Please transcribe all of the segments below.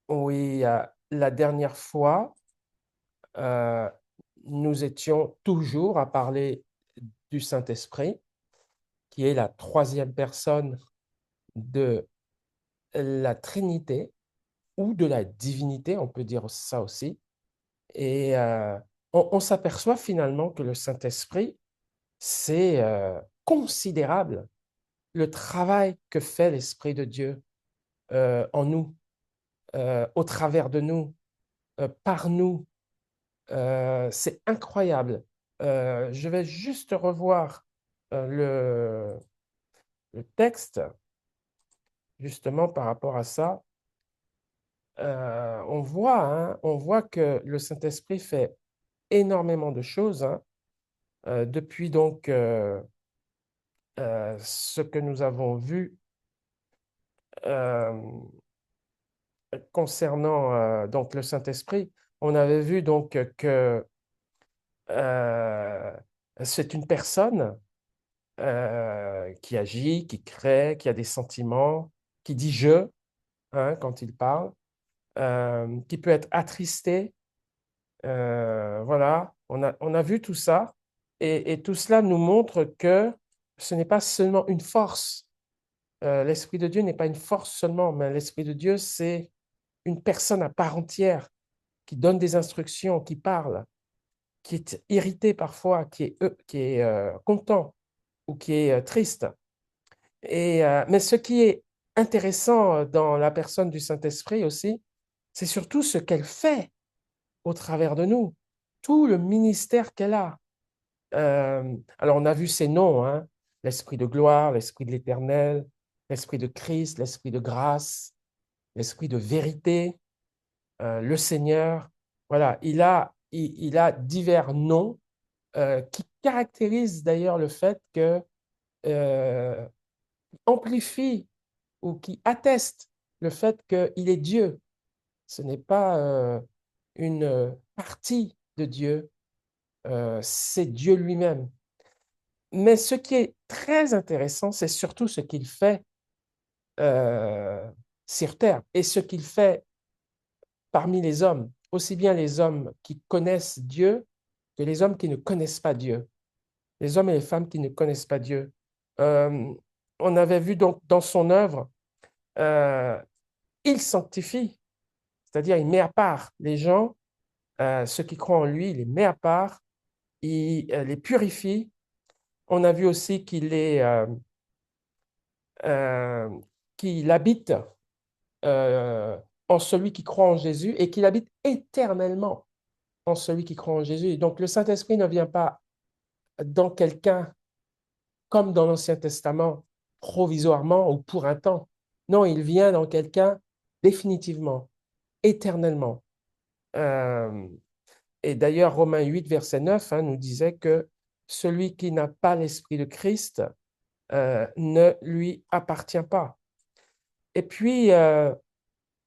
Oui, la dernière fois, euh, nous étions toujours à parler du Saint-Esprit, qui est la troisième personne de la Trinité ou de la divinité, on peut dire ça aussi. Et on s'aperçoit finalement que le Saint-Esprit, c'est considérable le travail que fait l'Esprit de Dieu en nous, au travers de nous, par nous. C'est incroyable. Je vais juste revoir le texte, justement par rapport à ça. On voit que le Saint-Esprit fait énormément de choses, hein, depuis donc ce que nous avons vu euh, concernant donc le Saint-Esprit. On avait vu donc que euh, c'est une personne qui agit, qui crée, qui a des sentiments, qui dit je, hein, quand il parle, qui peut être attristé. Voilà, on a vu tout ça. Et tout cela nous montre que ce n'est pas seulement une force. L'Esprit de Dieu n'est pas une force seulement, mais l'Esprit de Dieu, c'est une personne à part entière qui donne des instructions, qui parle, qui est irrité parfois, qui est content ou qui est triste. Mais ce qui est intéressant dans la personne du Saint-Esprit aussi, c'est surtout ce qu'elle fait au travers de nous, tout le ministère qu'elle a. Alors, on a vu ces noms, hein, l'Esprit de gloire, l'Esprit de l'Éternel, l'Esprit de Christ, l'Esprit de grâce, l'Esprit de vérité, le Seigneur. Voilà, il a divers noms qui caractérisent d'ailleurs le fait que euh, amplifie ou qui atteste le fait qu'il est Dieu. Ce n'est pas une partie de Dieu, c'est Dieu lui-même. Mais ce qui est très intéressant, c'est surtout ce qu'il fait euh, sur Terre et ce qu'il fait parmi les hommes, aussi bien les hommes qui connaissent Dieu que les hommes qui ne connaissent pas Dieu, les hommes et les femmes qui ne connaissent pas Dieu. Euh, on avait vu donc dans son œuvre, euh, il sanctifie, c'est-à-dire il met à part les gens, ceux qui croient en lui, il les met à part, il les purifie. On a vu aussi euh, qu'il habite euh, en celui qui croit en Jésus et qu'il habite éternellement en celui qui croit en Jésus. Et donc le Saint-Esprit ne vient pas dans quelqu'un comme dans l'Ancien Testament, provisoirement ou pour un temps. Non, il vient dans quelqu'un définitivement, éternellement. Euh, et d'ailleurs, Romains 8, verset 9, hein, nous disait que celui qui n'a pas l'Esprit de Christ ne lui appartient pas. Et puis,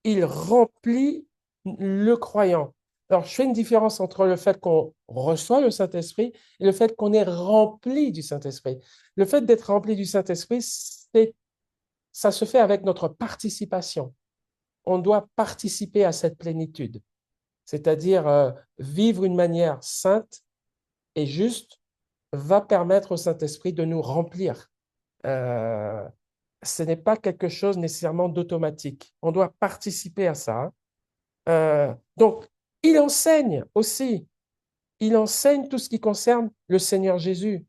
il remplit le croyant. Alors, je fais une différence entre le fait qu'on reçoit le Saint-Esprit et le fait qu'on est rempli du Saint-Esprit. Le fait d'être rempli du Saint-Esprit, ça se fait avec notre participation. On doit participer à cette plénitude, c'est-à-dire vivre une manière sainte et juste va permettre au Saint-Esprit de nous remplir. Euh, Ce n'est pas quelque chose nécessairement d'automatique. On doit participer à ça, hein. Donc, il enseigne aussi. Il enseigne tout ce qui concerne le Seigneur Jésus,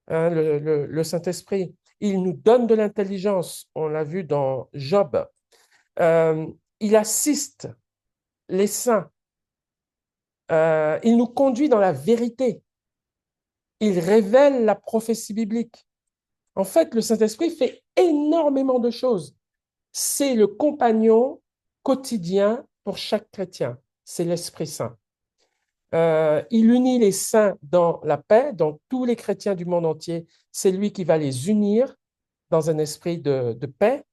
hein, le Saint-Esprit. Il nous donne de l'intelligence. On l'a vu dans Job. Euh, il assiste les saints. Il nous conduit dans la vérité. Il révèle la prophétie biblique. En fait, le Saint-Esprit fait énormément de choses. C'est le compagnon quotidien pour chaque chrétien. C'est l'Esprit Saint. Il unit les saints dans la paix, donc tous les chrétiens du monde entier, c'est lui qui va les unir dans un esprit de paix.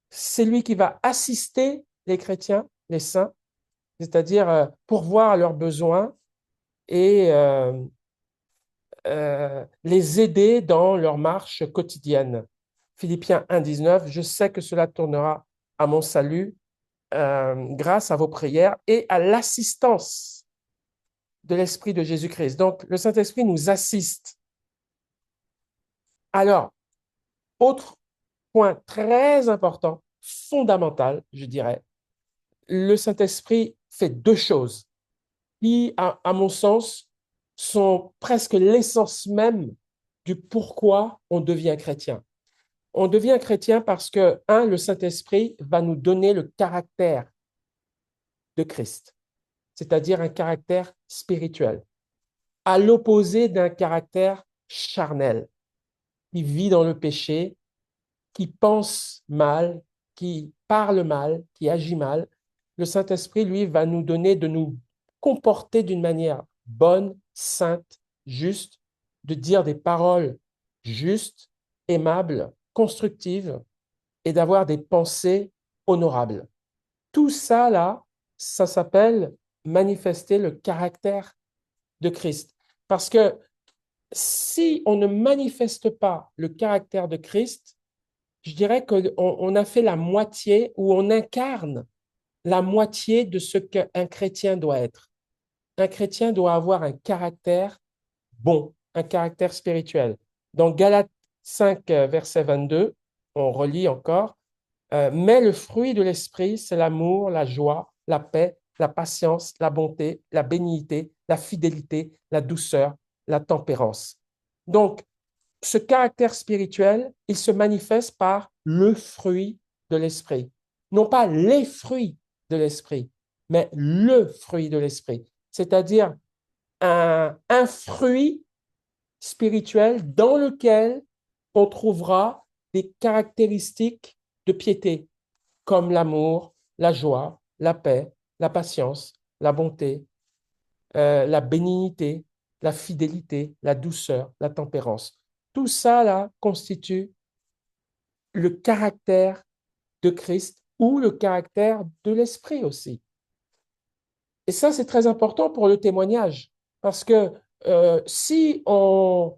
C'est lui qui va assister les chrétiens, les saints, c'est-à-dire pourvoir à leurs besoins et les aider dans leur marche quotidienne. Philippiens 1, 19, je sais que cela tournera à mon salut grâce à vos prières et à l'assistance de l'Esprit de Jésus-Christ. Donc, le Saint-Esprit nous assiste. Alors, autre point très important, fondamental, je dirais, le Saint-Esprit fait deux choses qui, à mon sens, sont presque l'essence même du pourquoi on devient chrétien. On devient chrétien parce que, un, le Saint-Esprit va nous donner le caractère de Christ, c'est-à-dire un caractère spirituel, à l'opposé d'un caractère charnel, qui vit dans le péché, qui pense mal, qui parle mal, qui agit mal. Le Saint-Esprit, lui, va nous donner de nous comporter d'une manière bonne, sainte, juste, de dire des paroles justes, aimables, constructives et d'avoir des pensées honorables. Tout ça, là, ça s'appelle manifester le caractère de Christ. Parce que si on ne manifeste pas le caractère de Christ, je dirais qu'on a fait la moitié ou on incarne la moitié de ce qu'un chrétien doit être. Un chrétien doit avoir un caractère bon, un caractère spirituel. Dans Galates 5, verset 22, on relit encore, mais le fruit de l'esprit, c'est l'amour, la joie, la paix, la patience, la bonté, la bénignité, la fidélité, la douceur, la tempérance. Donc, ce caractère spirituel, il se manifeste par le fruit de l'esprit. Non pas les fruits de l'esprit, mais le fruit de l'esprit. C'est-à-dire un fruit spirituel dans lequel on trouvera des caractéristiques de piété, comme l'amour, la joie, la paix, la patience, la bonté, la bénignité, la fidélité, la douceur, la tempérance. Tout ça, là, constitue le caractère de Christ ou le caractère de l'Esprit aussi. Et ça, c'est très important pour le témoignage, parce que si on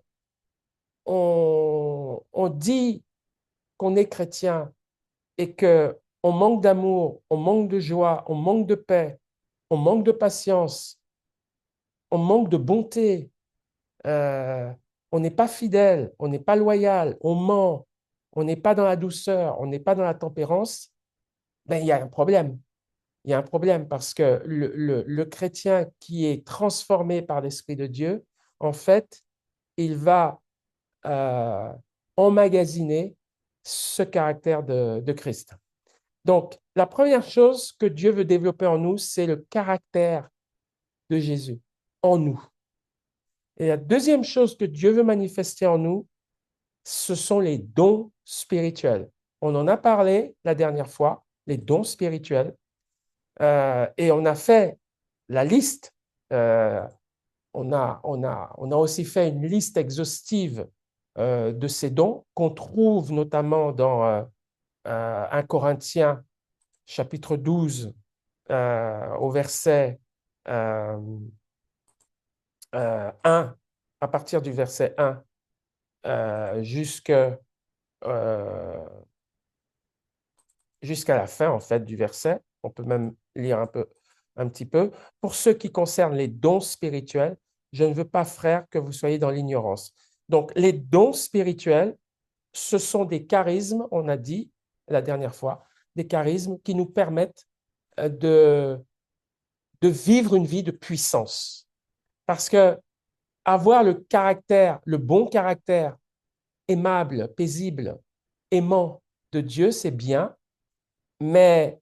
dit qu'on est chrétien et qu'on manque d'amour, on manque de joie, on manque de paix, on manque de patience, on manque de bonté, euh, on n'est pas fidèle, on n'est pas loyal, on ment, on n'est pas dans la douceur, on n'est pas dans la tempérance, ben, il y a un problème. Il y a un problème parce que le chrétien qui est transformé par l'Esprit de Dieu, en fait, il va euh, emmagasiner ce caractère de Christ. Donc, la première chose que Dieu veut développer en nous, c'est le caractère de Jésus en nous. Et la deuxième chose que Dieu veut manifester en nous, ce sont les dons spirituels. On en a parlé la dernière fois, les dons spirituels, et on a fait la liste. On a aussi fait une liste exhaustive de ces dons qu'on trouve notamment dans 1 Corinthiens chapitre 12 au verset 1, à partir du verset 1 jusqu'à la fin, en fait, du verset. On peut même lire un petit peu. Pour ce qui concerne les dons spirituels, je ne veux pas, frères, que vous soyez dans l'ignorance. Donc, les dons spirituels, ce sont des charismes, on a dit la dernière fois, des charismes qui nous permettent de vivre une vie de puissance. Parce que avoir le caractère, le bon caractère, aimable, paisible, aimant de Dieu, c'est bien, mais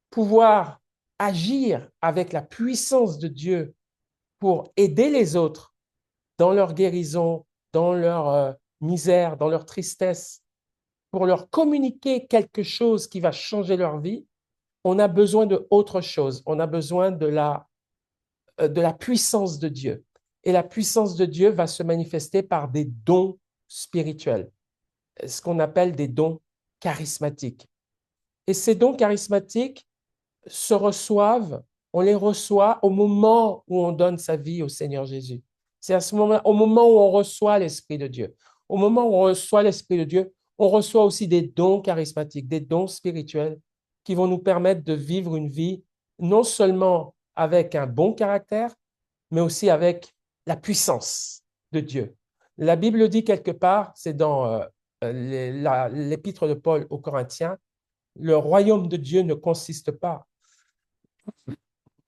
pouvoir agir avec la puissance de Dieu pour aider les autres dans leur guérison, dans leur misère, dans leur tristesse, pour leur communiquer quelque chose qui va changer leur vie, on a besoin de autre chose. On a besoin de la puissance de Dieu. Et la puissance de Dieu va se manifester par des dons spirituels, ce qu'on appelle des dons charismatiques. Et ces dons charismatiques se reçoivent, on les reçoit au moment où on donne sa vie au Seigneur Jésus. C'est à ce moment, au moment où on reçoit l'Esprit de Dieu. Au moment où on reçoit l'Esprit de Dieu, on reçoit aussi des dons charismatiques, des dons spirituels qui vont nous permettre de vivre une vie non seulement avec un bon caractère, mais aussi avec la puissance de Dieu. La Bible dit quelque part, c'est dans l'épître de Paul aux Corinthiens, le royaume de Dieu ne consiste pas.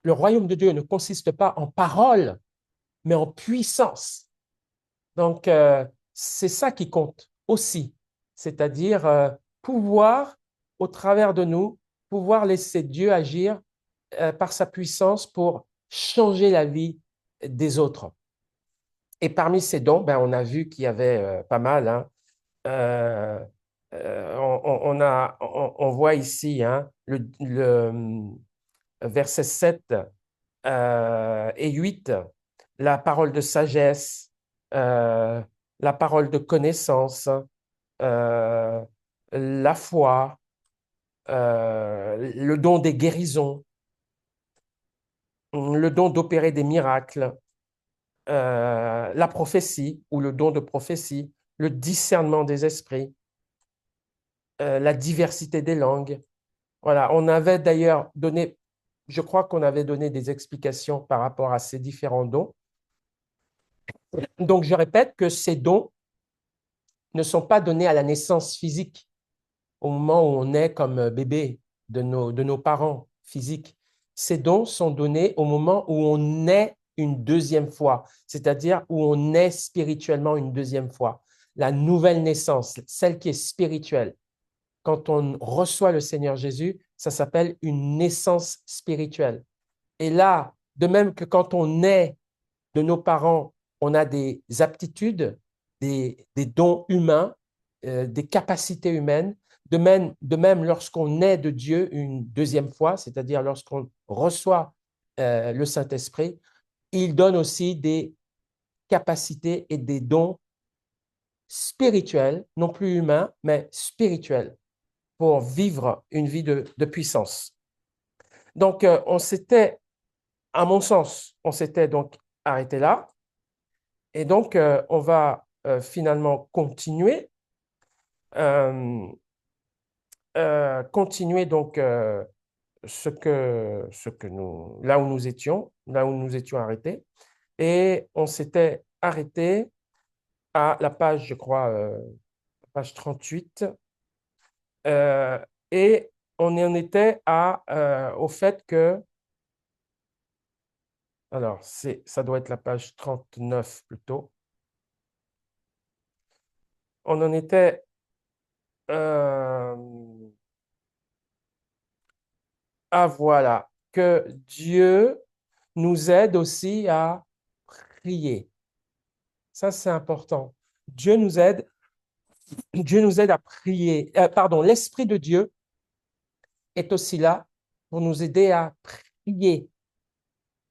Le royaume de Dieu ne consiste pas en parole, mais en puissance. Donc, c'est ça qui compte aussi, c'est-à-dire pouvoir, au travers de nous, pouvoir laisser Dieu agir par sa puissance pour changer la vie des autres. Et parmi ces dons, ben, on a vu qu'il y avait pas mal. Hein. On voit ici hein, le verset 7 et 8, la parole de sagesse, la parole de connaissance, euh, la foi, le don des guérisons, le don d'opérer des miracles, la prophétie ou le don de prophétie, le discernement des esprits, la diversité des langues. Voilà, on avait d'ailleurs donné, je crois qu'on avait donné des explications par rapport à ces différents dons. Donc, je répète que ces dons ne sont pas donnés à la naissance physique, au moment où on est comme bébé de nos parents physiques. Ces dons sont donnés au moment où on est une deuxième fois, c'est-à-dire où on est spirituellement une deuxième fois. La nouvelle naissance, celle qui est spirituelle. Quand on reçoit le Seigneur Jésus, ça s'appelle une naissance spirituelle. Et là, de même que quand on est de nos parents, on a des aptitudes, des dons humains, des capacités humaines. De même lorsqu'on est de Dieu une deuxième fois, c'est-à-dire lorsqu'on reçoit le Saint-Esprit, il donne aussi des capacités et des dons spirituels, non plus humains, mais spirituels, pour vivre une vie de puissance. Donc, à mon sens, on s'était donc arrêté là. Et donc, on va finalement continuer donc là où nous étions arrêtés. Et on s'était arrêté à la page, je crois, page 38. Euh, et on en était au fait que, alors, ça doit être la page 39 plutôt. On en était euh, voilà, que Dieu nous aide aussi à prier. Ça, c'est important. Dieu nous aide à prier. Pardon, l'Esprit de Dieu est aussi là pour nous aider à prier.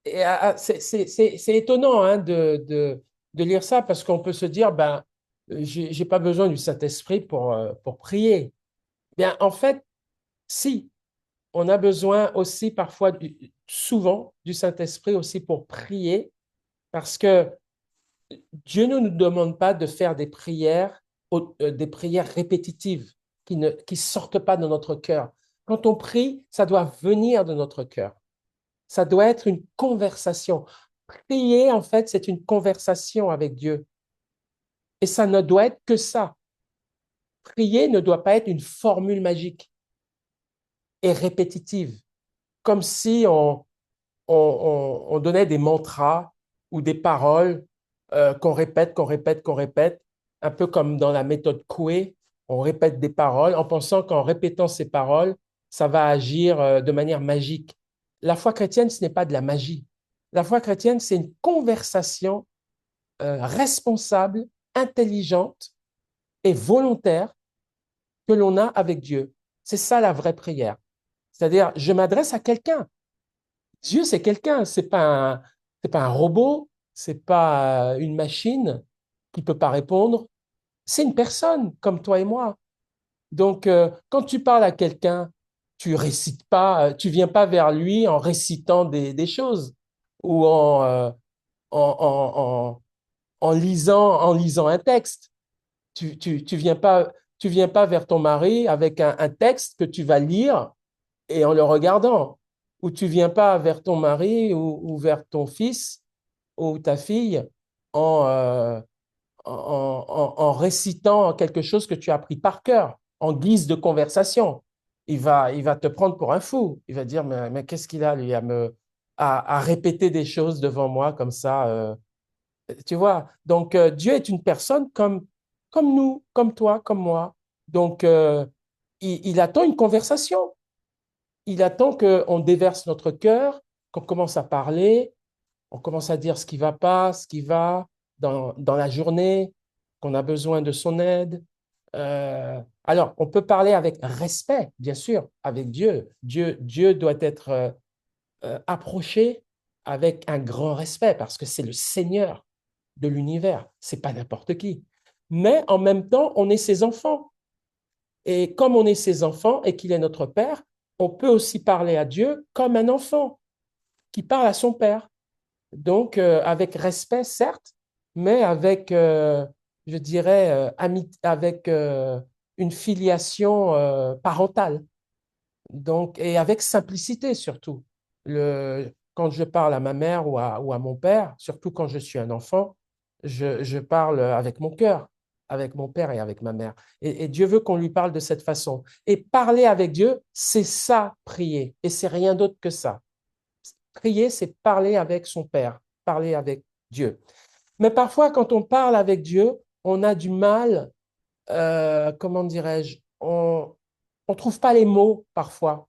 Et c'est étonnant hein, de lire ça parce qu'on peut se dire, ben, j'ai pas besoin du Saint-Esprit pour prier. Bien, en fait, si, on a besoin aussi parfois, souvent, du Saint-Esprit aussi pour prier parce que Dieu ne nous demande pas de faire des prières répétitives qui sortent pas de notre cœur. Quand on prie, ça doit venir de notre cœur. Ça doit être une conversation. Prier, en fait, c'est une conversation avec Dieu. Et ça ne doit être que ça. Prier ne doit pas être une formule magique et répétitive, comme si on donnait des mantras ou des paroles qu'on répète, qu'on répète, qu'on répète, un peu comme dans la méthode Coué, on répète des paroles en pensant qu'en répétant ces paroles, ça va agir de manière magique. La foi chrétienne, ce n'est pas de la magie. La foi chrétienne, c'est une conversation responsable, intelligente et volontaire que l'on a avec Dieu. C'est ça la vraie prière. C'est-à-dire, je m'adresse à quelqu'un. Dieu, c'est quelqu'un, c'est pas un robot, c'est pas une machine qui peut pas répondre. C'est une personne comme toi et moi. Donc, quand tu parles à quelqu'un, tu récites pas, tu viens pas vers lui en récitant des choses ou en, en lisant un texte. Tu viens pas vers ton mari avec un texte que tu vas lire et en le regardant, où tu viens pas vers ton mari ou vers ton fils ou ta fille en, en récitant quelque chose que tu as appris par cœur, en guise de conversation. Il va te prendre pour un fou. Il va dire, mais qu'est-ce qu'il a, lui, à répéter des choses devant moi comme ça tu vois? Donc, Dieu est une personne comme nous, comme toi, comme moi. Donc, il attend une conversation. Il attend qu'on déverse notre cœur, qu'on commence à parler, on commence à dire ce qui ne va pas, ce qui va dans la journée, qu'on a besoin de son aide. Alors, on peut parler avec respect, bien sûr, avec Dieu. Dieu doit être approché avec un grand respect parce que c'est le Seigneur de l'univers. C'est pas n'importe qui. Mais en même temps, on est ses enfants. Et comme on est ses enfants et qu'il est notre Père, on peut aussi parler à Dieu comme un enfant qui parle à son Père. Donc, avec respect, certes, mais avec, je dirais, avec une filiation parentale. Donc, et avec simplicité surtout. Quand je parle à ma mère ou à mon père, surtout quand je suis un enfant, je parle avec mon cœur, avec mon père et avec ma mère. Et Dieu veut qu'on lui parle de cette façon. Et parler avec Dieu, c'est ça, prier. Et c'est rien d'autre que ça. Prier, c'est parler avec son Père, parler avec Dieu. Mais parfois, quand on parle avec Dieu, on a du mal, comment dirais-je, on ne trouve pas les mots parfois.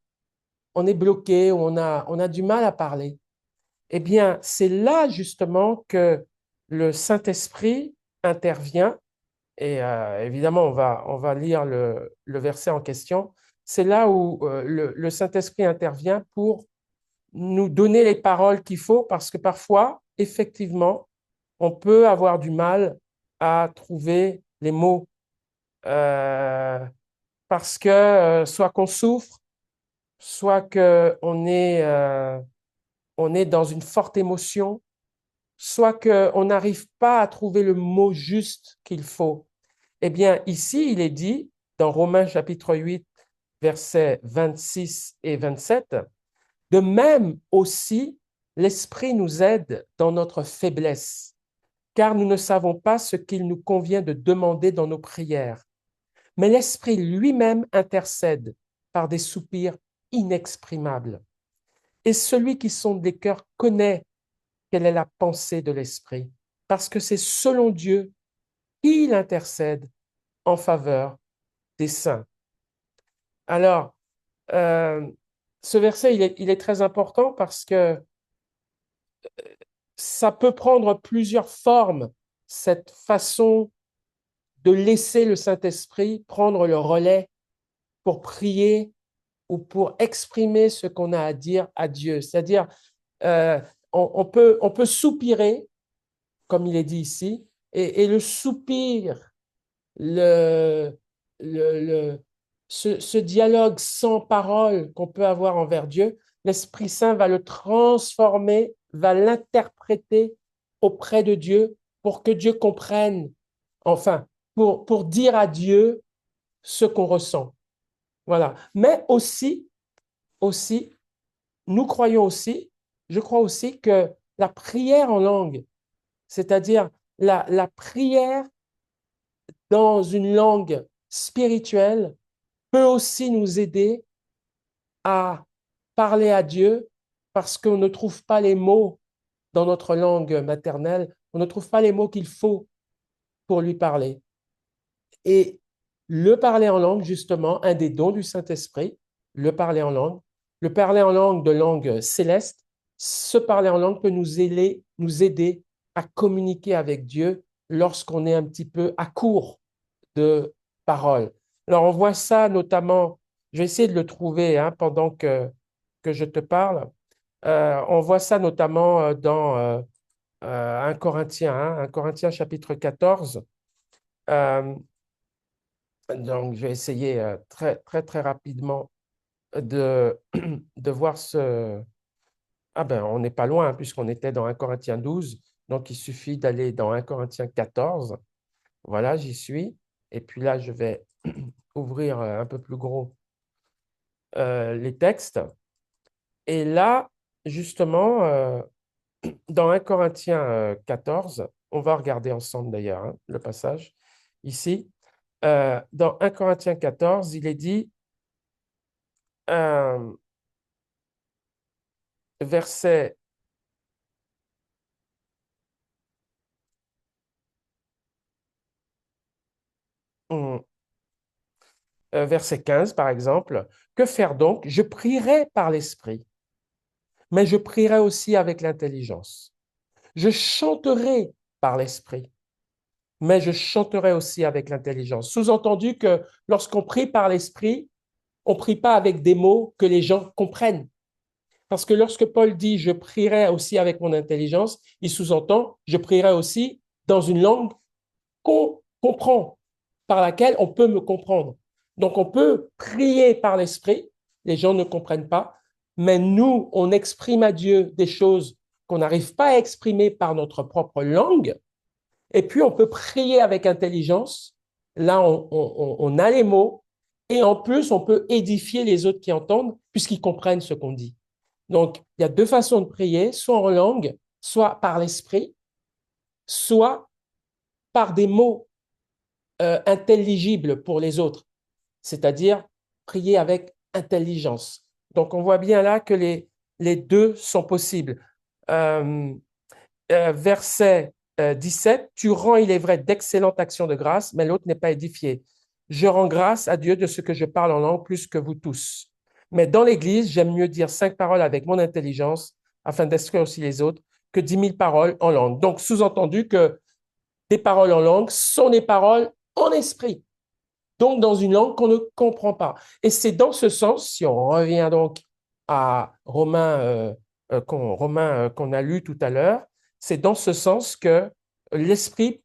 On est bloqué ou on a du mal à parler. Eh bien, c'est là justement que le Saint-Esprit intervient. Et évidemment, on va lire le verset en question. C'est là où le Saint-Esprit intervient pour nous donner les paroles qu'il faut, parce que parfois, effectivement, on peut avoir du mal à trouver les mots, euh, parce que soit qu'on souffre, soit on est dans une forte émotion, soit qu'on n'arrive pas à trouver le mot juste qu'il faut. Eh bien, ici, il est dit, dans Romains chapitre 8, versets 26 et 27, de même aussi, l'Esprit nous aide dans notre faiblesse, car nous ne savons pas ce qu'il nous convient de demander dans nos prières. Mais l'Esprit lui-même intercède par des soupirs inexprimables. Et celui qui sonde les cœurs connaît quelle est la pensée de l'Esprit, parce que c'est selon Dieu qu'il intercède en faveur des saints. Alors, euh, ce verset, il est très important parce que ça peut prendre plusieurs formes, cette façon de laisser le Saint-Esprit prendre le relais pour prier ou pour exprimer ce qu'on a à dire à Dieu. C'est-à-dire, euh, on peut soupirer, comme il est dit ici, et le soupir, le, le, ce dialogue sans parole qu'on peut avoir envers Dieu, l'Esprit Saint va le transformer, va l'interpréter auprès de Dieu pour que Dieu comprenne, enfin, pour dire à Dieu ce qu'on ressent. Voilà. Mais aussi, nous croyons aussi, je crois aussi que la prière en langue, c'est-à-dire la prière dans une langue spirituelle, peut aussi nous aider à parler à Dieu parce qu'on ne trouve pas les mots dans notre langue maternelle, on ne trouve pas les mots qu'il faut pour lui parler. Et le parler en langue, justement, un des dons du Saint-Esprit, le parler en langue de langue céleste, ce parler en langue peut nous aider à communiquer avec Dieu lorsqu'on est un petit peu à court de paroles. Alors, on voit ça notamment, je vais essayer de le trouver hein, pendant que je te parle. On voit ça notamment dans 1 Corinthiens, hein, 1 Corinthiens chapitre 14. Euh, donc, je vais essayer très rapidement de, de voir ce... Ah ben, on n'est pas loin, hein, puisqu'on était dans 1 Corinthiens 12. Donc, il suffit d'aller dans 1 Corinthiens 14. Voilà, j'y suis. Et puis là, je vais ouvrir un peu plus gros les textes. Et là, justement, dans 1 Corinthiens 14, on va regarder ensemble d'ailleurs le passage ici. Dans 1 Corinthiens 14, il est dit, euh, verset, hum, verset 15, par exemple, que faire donc? Je prierai par l'Esprit, mais je prierai aussi avec l'intelligence. Je chanterai par l'Esprit, mais je chanterai aussi avec l'intelligence. Sous-entendu que lorsqu'on prie par l'Esprit, on ne prie pas avec des mots que les gens comprennent. Parce que lorsque Paul dit je prierai aussi avec mon intelligence, il sous-entend je prierai aussi dans une langue qu'on comprend, par laquelle on peut me comprendre. Donc on peut prier par l'esprit, les gens ne comprennent pas, mais nous, on exprime à Dieu des choses qu'on n'arrive pas à exprimer par notre propre langue, et puis on peut prier avec intelligence. Là, on a les mots, et en plus, on peut édifier les autres qui entendent, puisqu'ils comprennent ce qu'on dit. Donc, il y a deux façons de prier, soit en langue, soit par l'esprit, soit par des mots intelligibles pour les autres, c'est-à-dire prier avec intelligence. Donc, on voit bien là que les deux sont possibles. Euh, verset 17, tu rends, il est vrai, d'excellentes actions de grâce, mais l'autre n'est pas édifié. Je rends grâce à Dieu de ce que je parle en langue plus que vous tous. Mais dans l'Église, j'aime mieux dire 5 paroles avec mon intelligence afin d'instruire aussi les autres que 10 000 paroles en langue. Donc, sous-entendu que des paroles en langue sont des paroles en esprit, donc dans une langue qu'on ne comprend pas. Et c'est dans ce sens, si on revient donc à Romains qu'on a lu tout à l'heure, c'est dans ce sens que l'esprit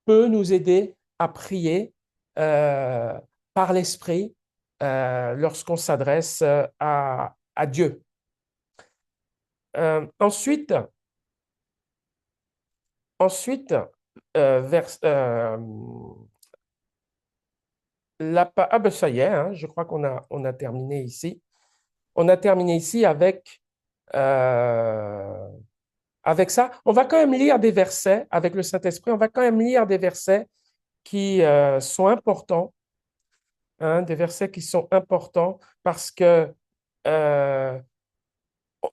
peut nous aider à prier euh, par l'esprit lorsqu'on s'adresse à Dieu. Ensuite, ensuite vers, ah ben ça y est, hein, je crois on a terminé ici. On a terminé ici euh, avec ça. On va quand même lire des versets avec le Saint-Esprit. On va quand même lire des versets qui sont importants, hein, des versets qui sont importants parce que euh,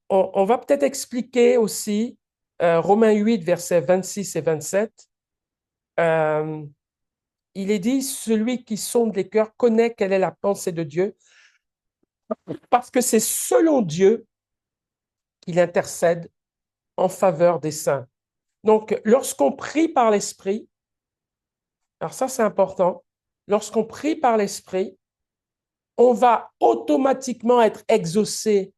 on va peut-être expliquer aussi Romains 8, versets 26 et 27. Euh, il est dit, celui qui sonde les cœurs connaît quelle est la pensée de Dieu parce que c'est selon Dieu qu'il intercède en faveur des saints. Donc, lorsqu'on prie par l'Esprit, alors ça c'est important, lorsqu'on prie par l'Esprit, on va automatiquement être exaucé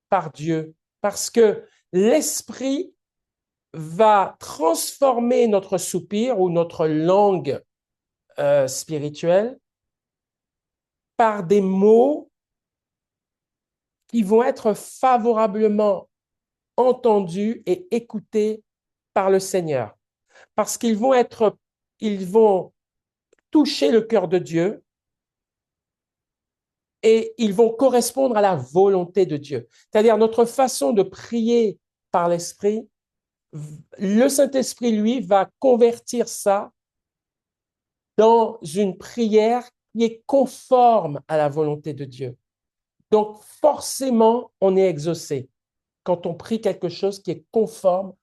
par Dieu parce que l'Esprit va transformer notre soupir ou notre langue spirituelle par des mots qui vont être favorablement entendus et écoutés par le Seigneur. Parce ils vont toucher le cœur de Dieu et ils vont correspondre à la volonté de Dieu. C'est-à-dire notre façon de prier par l'Esprit, le Saint-Esprit, lui, va convertir ça dans une prière qui est conforme à la volonté de Dieu. Donc, forcément, on est exaucé quand on prie quelque chose qui est conforme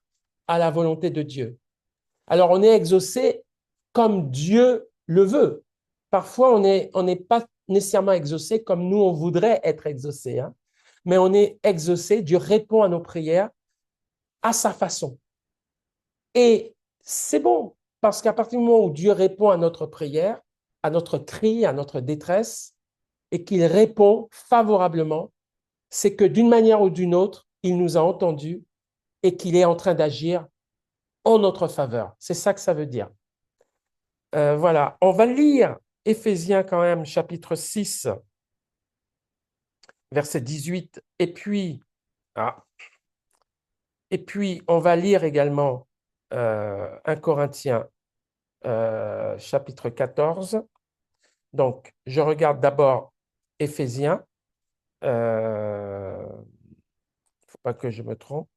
à la volonté de Dieu. Alors, on est exaucé comme Dieu le veut. Parfois, on n'est pas nécessairement exaucé comme nous, on voudrait être exaucé, hein, mais on est exaucé, Dieu répond à nos prières à sa façon. Et c'est bon, parce qu'à partir du moment où Dieu répond à notre prière, à notre cri, à notre détresse, et qu'il répond favorablement, c'est que d'une manière ou d'une autre, il nous a entendus et qu'il est en train d'agir en notre faveur. C'est ça que ça veut dire. Voilà, on va lire Éphésiens quand même, chapitre 6, verset 18, ah, et puis on va lire également 1 Corinthiens, chapitre 14. Donc, je regarde d'abord Éphésiens Faut pas que je me trompe.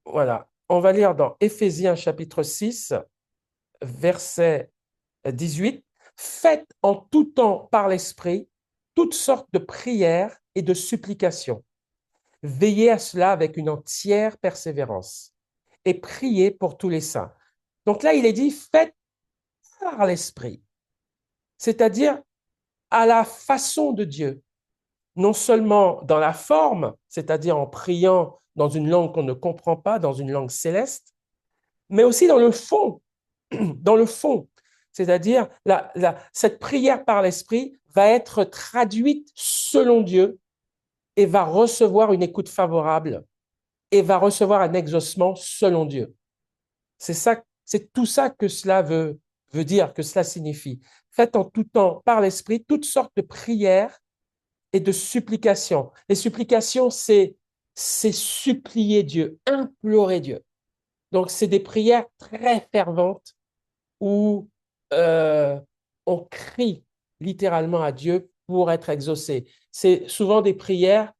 Voilà. On va lire dans Éphésiens chapitre 6, verset 18. Faites en tout temps par l'Esprit toutes sortes de prières et de supplications. Veillez à cela avec une entière persévérance et priez pour tous les saints. Donc là, il est dit, faites par l'Esprit, c'est-à-dire à la façon de Dieu, non seulement dans la forme, c'est-à-dire en priant dans une langue qu'on ne comprend pas, dans une langue céleste, mais aussi dans le fond, dans le fond. C'est-à-dire, cette prière par l'Esprit va être traduite selon Dieu et va recevoir une écoute favorable et va recevoir un exaucement selon Dieu. C'est tout ça que cela veut dire, que cela signifie. Faites en tout temps par l'Esprit toutes sortes de prières et de supplications. Les supplications, c'est supplier Dieu, implorer Dieu. Donc, c'est des prières très ferventes où euh, on crie littéralement à Dieu pour être exaucé. C'est souvent des prières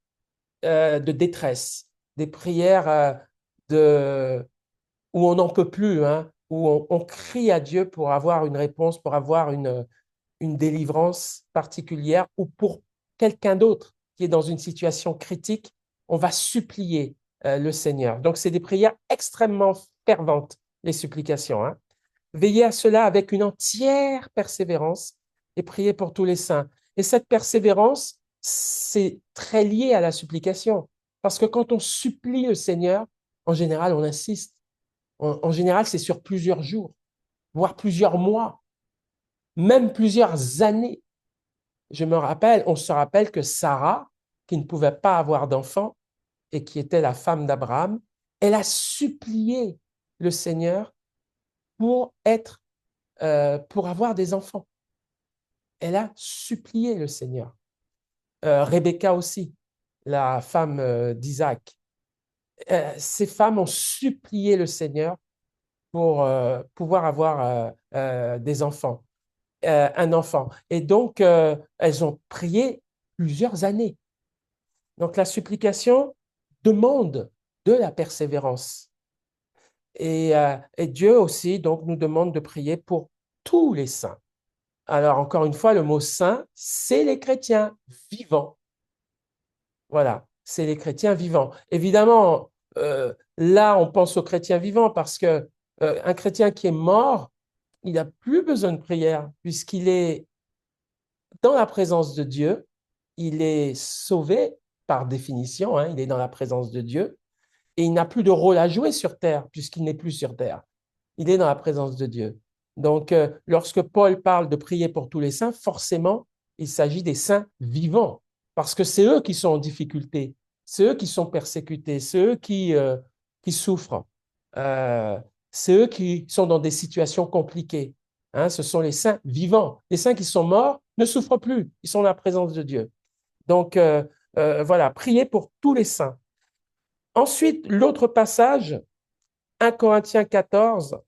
de détresse, des prières où on n'en peut plus, hein, où on crie à Dieu pour avoir une réponse, pour avoir une délivrance particulière ou pour quelqu'un d'autre qui est dans une situation critique, on va supplier le Seigneur. Donc, c'est des prières extrêmement ferventes, les supplications, hein. Veillez à cela avec une entière persévérance et priez pour tous les saints. Et cette persévérance, c'est très lié à la supplication. Parce que quand on supplie le Seigneur, en général, on insiste. En général, c'est sur plusieurs jours, voire plusieurs mois, même plusieurs années. On se rappelle que Sarah, qui ne pouvait pas avoir d'enfant et qui était la femme d'Abraham, elle a supplié le Seigneur pour pour avoir des enfants. Elle a supplié le Seigneur. Rebecca aussi, la femme d'Isaac. Ces femmes ont supplié le Seigneur pour pouvoir avoir des enfants, un enfant. Et donc, elles ont prié plusieurs années. Donc, la supplication demande de la persévérance. Et Dieu aussi, donc, nous demande de prier pour tous les saints. Alors, encore une fois, le mot saint, c'est les chrétiens vivants. Voilà, c'est les chrétiens vivants. Évidemment, là, on pense aux chrétiens vivants parce que un chrétien qui est mort, il n'a plus besoin de prière puisqu'il est dans la présence de Dieu, il est sauvé par définition, hein, il est dans la présence de Dieu et il n'a plus de rôle à jouer sur terre puisqu'il n'est plus sur terre. Il est dans la présence de Dieu. Donc, lorsque Paul parle de prier pour tous les saints, forcément, il s'agit des saints vivants, parce que c'est eux qui sont en difficulté, c'est eux qui sont persécutés, c'est eux qui souffrent, euh, c'est eux qui sont dans des situations compliquées. Hein, ce sont les saints vivants. Les saints qui sont morts ne souffrent plus, ils sont dans la présence de Dieu. Donc, voilà, priez pour tous les saints. Ensuite, l'autre passage, 1 Corinthiens 14,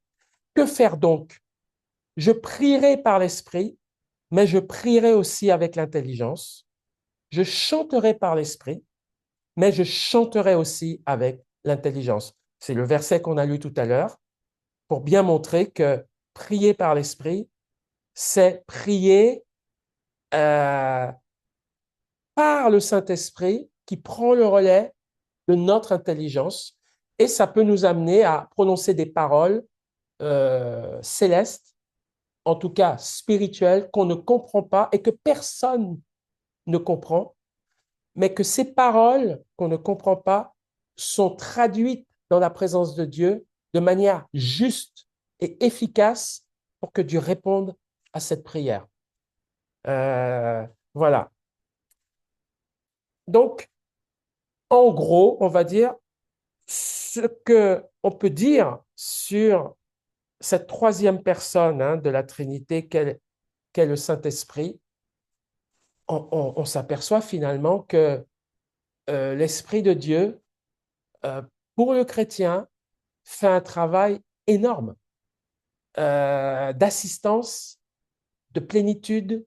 que faire donc? Je prierai par l'esprit, mais je prierai aussi avec l'intelligence. Je chanterai par l'esprit, mais je chanterai aussi avec l'intelligence. C'est le verset qu'on a lu tout à l'heure pour bien montrer que prier par l'esprit, c'est prier euh, par le Saint-Esprit qui prend le relais de notre intelligence et ça peut nous amener à prononcer des paroles célestes, en tout cas spirituelles, qu'on ne comprend pas et que personne ne comprend, mais que ces paroles qu'on ne comprend pas sont traduites dans la présence de Dieu de manière juste et efficace pour que Dieu réponde à cette prière. Euh, voilà. Donc, en gros, on va dire ce que on peut dire sur cette troisième personne, hein, de la Trinité qu'est le Saint-Esprit. On s'aperçoit finalement que l'Esprit de Dieu, euh, pour le chrétien, fait un travail énorme d'assistance, de plénitude,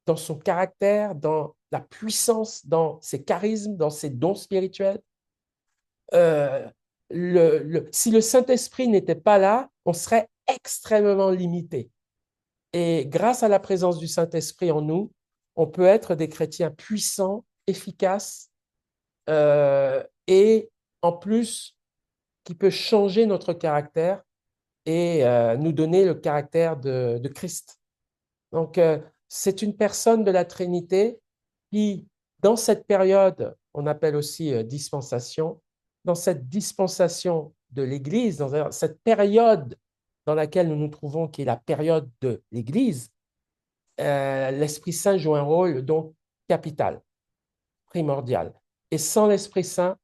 dans son caractère, dans la puissance, dans ses charismes, dans ses dons spirituels. Si le Saint-Esprit n'était pas là, on serait extrêmement limité. Et grâce à la présence du Saint-Esprit en nous, on peut être des chrétiens puissants, efficaces, et en plus, qui peut changer notre caractère et nous donner le caractère de Christ. Donc, c'est une personne de la Trinité qui, dans cette période, on appelle aussi dispensation, dans cette dispensation de l'Église, dans cette période dans laquelle nous nous trouvons, qui est la période de l'Église, l'Esprit Saint joue un rôle donc capital, primordial. Et sans l'Esprit Saint,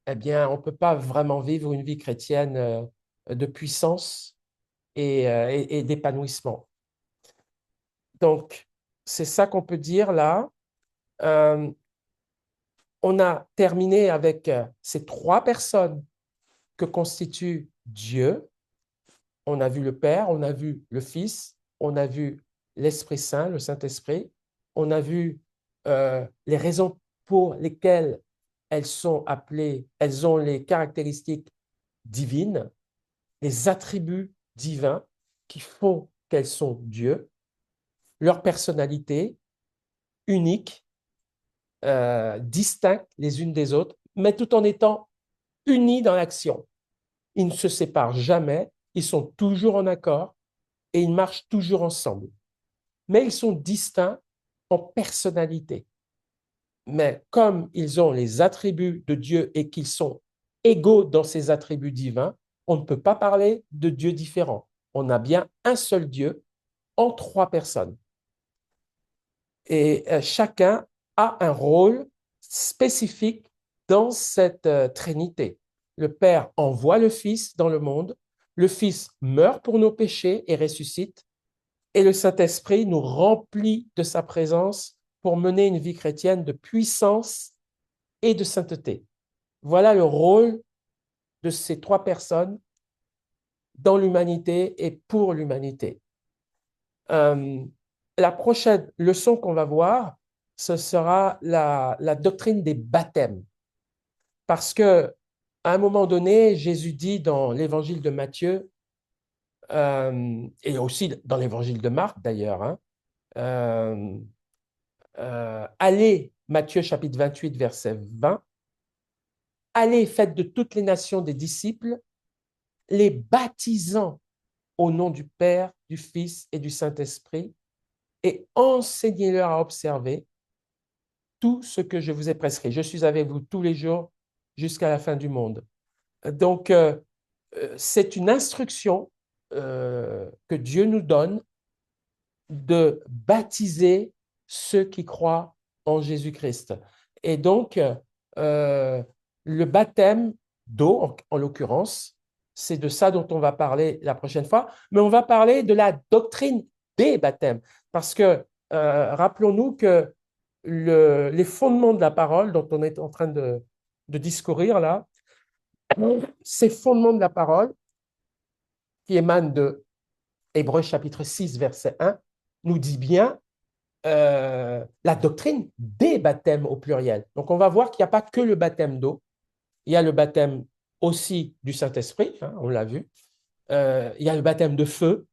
eh bien, on ne peut pas vraiment vivre une vie chrétienne de puissance et d'épanouissement. Donc, c'est ça qu'on peut dire là. Euh, on a terminé avec ces trois personnes que constitue Dieu. On a vu le Père, on a vu le Fils, on a vu l'Esprit Saint, le Saint-Esprit. On a vu les raisons pour lesquelles elles sont appelées, elles ont les caractéristiques divines, les attributs divins qui font qu'elles sont Dieu, leur personnalité unique, distinctes les unes des autres, mais tout en étant unis dans l'action. Ils ne se séparent jamais, ils sont toujours en accord et ils marchent toujours ensemble. Mais ils sont distincts en personnalité. Mais comme ils ont les attributs de Dieu et qu'ils sont égaux dans ces attributs divins, on ne peut pas parler de Dieu différents. On a bien un seul Dieu en trois personnes. Et chacun a un rôle spécifique dans cette Trinité. Le Père envoie le Fils dans le monde, le Fils meurt pour nos péchés et ressuscite, et le Saint-Esprit nous remplit de sa présence pour mener une vie chrétienne de puissance et de sainteté. Voilà le rôle de ces trois personnes dans l'humanité et pour l'humanité. La prochaine leçon qu'on va voir, ce sera la doctrine des baptêmes. Parce que à un moment donné, Jésus dit dans l'évangile de Matthieu, et aussi dans l'évangile de Marc d'ailleurs, hein, allez, Matthieu chapitre 28, verset 20, allez, faites de toutes les nations des disciples, les baptisant au nom du Père, du Fils et du Saint-Esprit, et enseignez-leur à observer tout ce que je vous ai prescrit. Je suis avec vous tous les jours jusqu'à la fin du monde. Donc, c'est une instruction que Dieu nous donne de baptiser ceux qui croient en Jésus-Christ. Et donc, le baptême d'eau, en l'occurrence, c'est de ça dont on va parler la prochaine fois, mais on va parler de la doctrine des baptêmes, parce que rappelons-nous que les fondements de la parole dont on est en train de discourir là, ces fondements de la parole qui émanent de Hébreux chapitre 6, verset 1, nous dit bien la doctrine des baptêmes au pluriel. Donc, on va voir qu'il n'y a pas que le baptême d'eau, il y a le baptême aussi du Saint-Esprit, hein, on l'a vu, il y a le baptême de feu,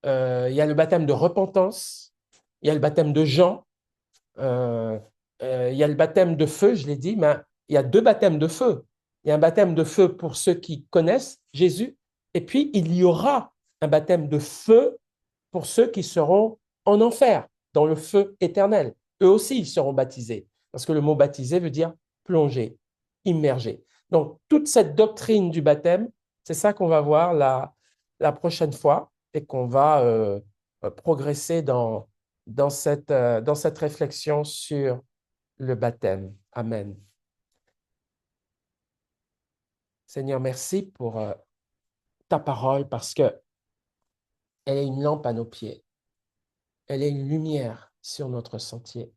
il y a le baptême de repentance, il y a le baptême de Jean, il y a le baptême de feu, je l'ai dit, mais il y a deux baptêmes de feu. Il y a un baptême de feu pour ceux qui connaissent Jésus, et puis il y aura un baptême de feu pour ceux qui seront en enfer, dans le feu éternel. Eux aussi, ils seront baptisés, parce que le mot baptisé veut dire plonger, immerger. Donc, toute cette doctrine du baptême, c'est ça qu'on va voir la prochaine fois et qu'on va progresser dans cette réflexion sur le baptême. Amen. Seigneur, merci pour ta parole parce que elle est une lampe à nos pieds. Elle est une lumière sur notre sentier.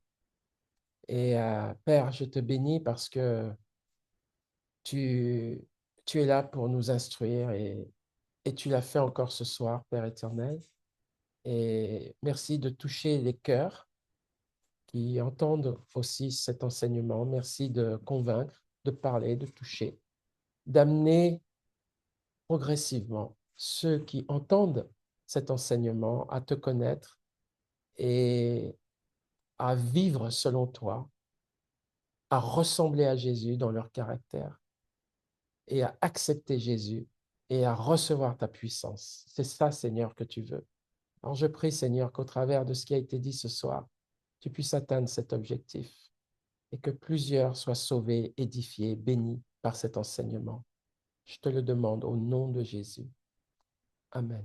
Et Père, je te bénis parce que tu, tu es là pour nous instruire et tu l'as fait encore ce soir, Père éternel. Et merci de toucher les cœurs qui entendent aussi cet enseignement. Merci de convaincre, de parler, de toucher, d'amener progressivement ceux qui entendent cet enseignement à te connaître et à vivre selon toi, à ressembler à Jésus dans leur caractère et à accepter Jésus et à recevoir ta puissance. C'est ça, Seigneur, que tu veux. Alors je prie, Seigneur, qu'au travers de ce qui a été dit ce soir, tu puisses atteindre cet objectif et que plusieurs soient sauvés, édifiés, bénis par cet enseignement. Je te le demande au nom de Jésus. Amen.